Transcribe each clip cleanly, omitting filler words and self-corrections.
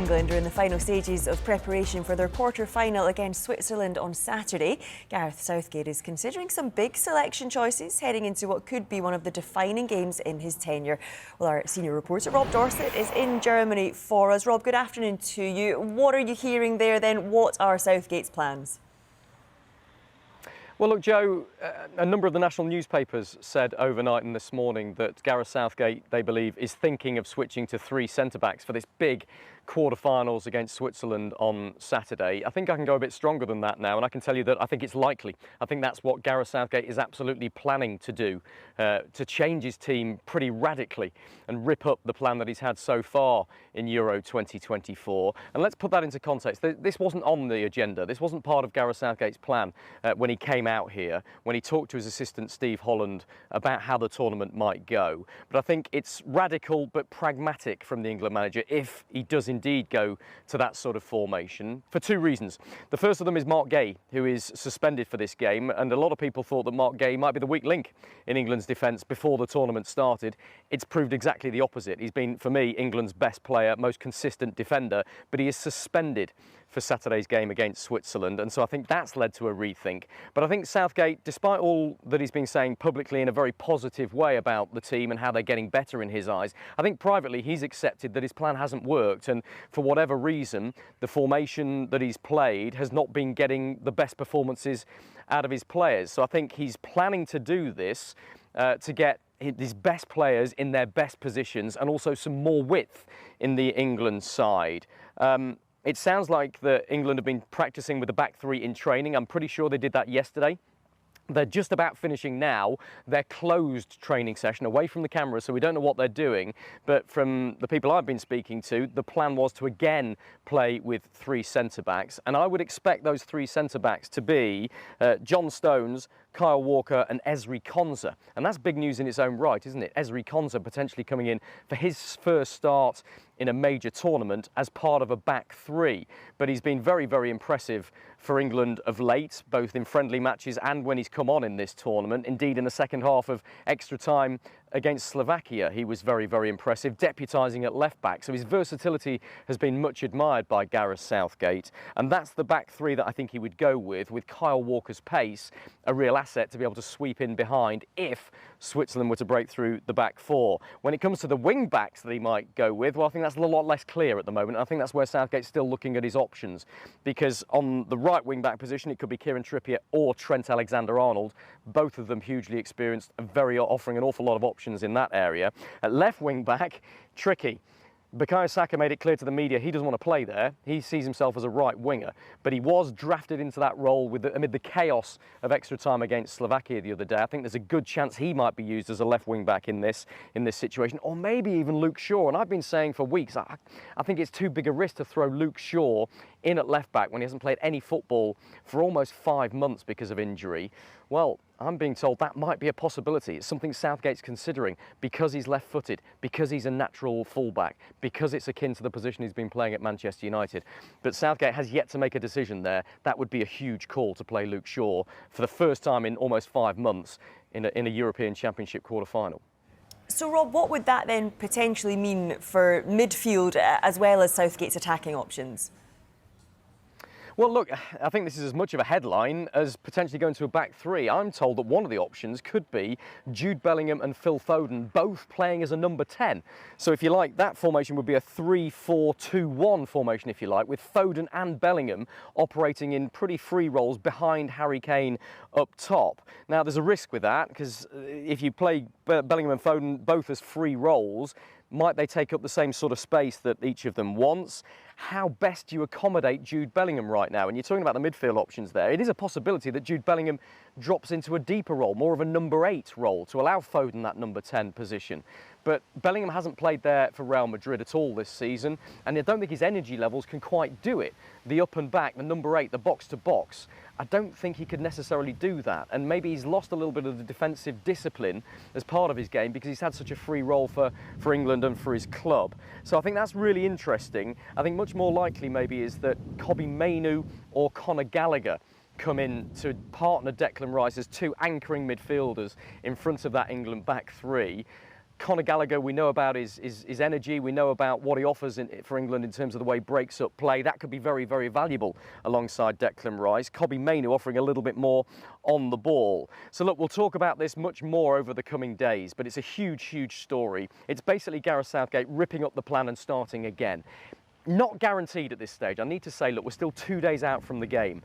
England are in the final stages of preparation for their quarter-final against Switzerland on Saturday. Gareth Southgate is considering some big selection choices heading into what could be one of the defining games in his tenure. Well, our senior reporter Rob Dorset is in Germany for us. Rob, good afternoon to you. What are you hearing there then? What are Southgate's plans? Well, look, Joe, a number of the national newspapers said overnight and this morning that Gareth Southgate, they believe, is thinking of switching to three centre-backs for this big quarter-finals against Switzerland on Saturday. I think I can go a bit stronger than that now, and I can tell you that I think it's likely. I think that's what Gareth Southgate is absolutely planning to do, to change his team pretty radically and rip up the plan that he's had so far in Euro 2024. And let's put that into context. This wasn't on the agenda. This wasn't part of Gareth Southgate's plan when he came out here, when he talked to his assistant Steve Holland about how the tournament might go. But I think it's radical but pragmatic from the England manager if he does indeed go to that sort of formation for two reasons. The first of them is Mark Gay, who is suspended for this game, and a lot of people thought that Mark Gay might be the weak link in England's defence before the tournament started. It's proved exactly the opposite. He's been, for me, England's best player, most consistent defender, but he is suspended for Saturday's game against Switzerland, and so I think that's led to a rethink. But I think Southgate, despite all that he's been saying publicly in a very positive way about the team and how they're getting better in his eyes, I think privately he's accepted that his plan hasn't worked, and for whatever reason, the formation that he's played has not been getting the best performances out of his players. So I think he's planning to do this to get his best players in their best positions and also some more width in the England side. It sounds like that England have been practicing with the back three in training. I'm pretty sure they did that yesterday. They're just about finishing now their closed training session away from the camera, so we don't know what they're doing. But from the people I've been speaking to, the plan was to again play with three centre-backs. And I would expect those three centre-backs to be John Stones, Kyle Walker and Ezri Konsa. And that's big news in its own right, isn't it? Ezri Konsa potentially coming in for his first start in a major tournament as part of a back three. But he's been very, very impressive for England of late, both in friendly matches and when he's come on in this tournament. Indeed, in the second half of extra time against Slovakia, he was very, very impressive, deputising at left back. So his versatility has been much admired by Gareth Southgate. And that's the back three that I think he would go with Kyle Walker's pace, a real asset to be able to sweep in behind if Switzerland were to break through the back four. When it comes to the wing backs that he might go with, well, I think that's a lot less clear at the moment. I think that's where Southgate's still looking at his options, because on the right wing back position, it could be Kieran Trippier or Trent Alexander-Arnold, both of them hugely experienced and offering an awful lot of options in that area. At left wing back, tricky. Bukayo Saka made it clear to the media he doesn't want to play there. He sees himself as a right winger, but he was drafted into that role amid the chaos of extra time against Slovakia the other day. I think there's a good chance he might be used as a left wing back in this situation, or maybe even Luke Shaw. And I've been saying for weeks, I think it's too big a risk to throw Luke Shaw in at left back when he hasn't played any football for almost 5 months because of injury. Well, I'm being told that might be a possibility. It's something Southgate's considering because he's left-footed, because he's a natural fullback, because it's akin to the position he's been playing at Manchester United. But Southgate has yet to make a decision there. That would be a huge call to play Luke Shaw for the first time in almost 5 months in a European Championship quarter-final. So, Rob, what would that then potentially mean for midfield as well as Southgate's attacking options? Well, look, I think this is as much of a headline as potentially going to a back three. I'm told that one of the options could be Jude Bellingham and Phil Foden both playing as a number 10. So if you like, that formation would be a 3-4-2-1 formation, if you like, with Foden and Bellingham operating in pretty free roles behind Harry Kane up top. Now, there's a risk with that, because if you play Bellingham and Foden both as free roles, might they take up the same sort of space that each of them wants? How best do you accommodate Jude Bellingham right now? And you're talking about the midfield options there. It is a possibility that Jude Bellingham drops into a deeper role, more of a number 8 role, to allow Foden that number 10 position. But Bellingham hasn't played there for Real Madrid at all this season, and I don't think his energy levels can quite do it. The up and back, the number 8, the box-to-box, I don't think he could necessarily do that. And maybe he's lost a little bit of the defensive discipline as part of his game because he's had such a free role for England and for his club. So I think that's really interesting. I think much more likely maybe is that Kobbie Mainoo or Conor Gallagher come in to partner Declan Rice as two anchoring midfielders in front of that England back three. Conor Gallagher, we know about his energy, we know about what he offers for England in terms of the way he breaks up play. That could be very, very valuable alongside Declan Rice. Kobbie Mainoo offering a little bit more on the ball. So look, we'll talk about this much more over the coming days, but it's a huge, huge story. It's basically Gareth Southgate ripping up the plan and starting again. Not guaranteed at this stage. I need to say, look, we're still 2 days out from the game.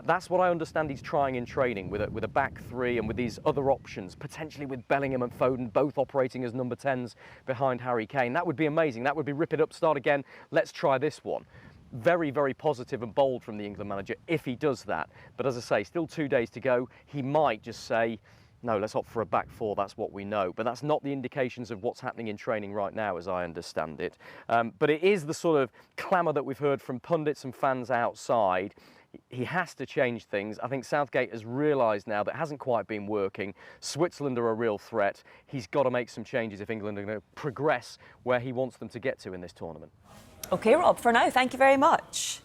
That's what I understand he's trying in training with a back three and with these other options, potentially with Bellingham and Foden both operating as number 10s behind Harry Kane. That would be amazing. That would be rip it up, start again. Let's try this one. Very, very positive and bold from the England manager if he does that. But as I say, still 2 days to go. He might just say, no, let's opt for a back four, that's what we know. But that's not the indications of what's happening in training right now, as I understand it. But it is the sort of clamour that we've heard from pundits and fans outside. He has to change things. I think Southgate has realised now that hasn't quite been working. Switzerland are a real threat. He's got to make some changes if England are going to progress where he wants them to get to in this tournament. OK, Rob, for now, thank you very much.